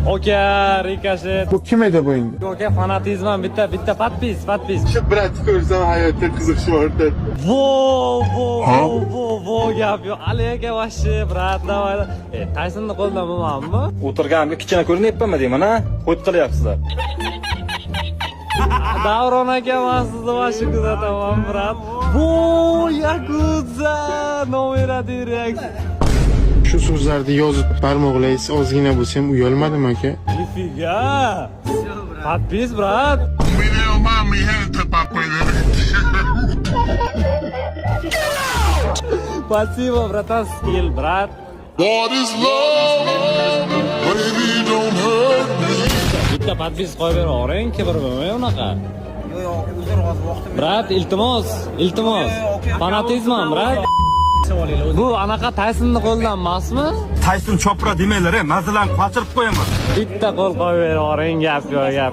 Oka, rikoshet. Bu kim edi bu endi? Oka, fanatizmim bitta patpis. Shu bratni ko'rsam hayotda qiziqishim ortadi. Vo gap yo'q. Ali aka voshche, brat, davay. Taysonni qo'ldan bo'lmanmi? O'tirganimga kichkina ko'rinyapmanmi deyman, ha? Qo'yib qilyapsizlar. Davron aka men sizni voshche kuzataman, brat. Vo Yakuza, nomera direkt. Shu so'zlarni yozib barmoqlaysiz, ozgina bo'lsa ham uyalmadimi aka? Nifiga. Patpis, brat. Mi gente, papá. Спасибо, bratан, skill, brat. What is love? Baby, don't hurt me. Bitta patpis qo'yib beravering, kibr bo'lmay unaqa. Brat, iltimos. Fanatizmim, brat. Bu anaqa Taysonni qo'ldan emasmi? Tayson chopra demanglar, mazalarni qochirib qo'yaman. Bitta qo'l qo'yib beravering, gap yo'q, gap.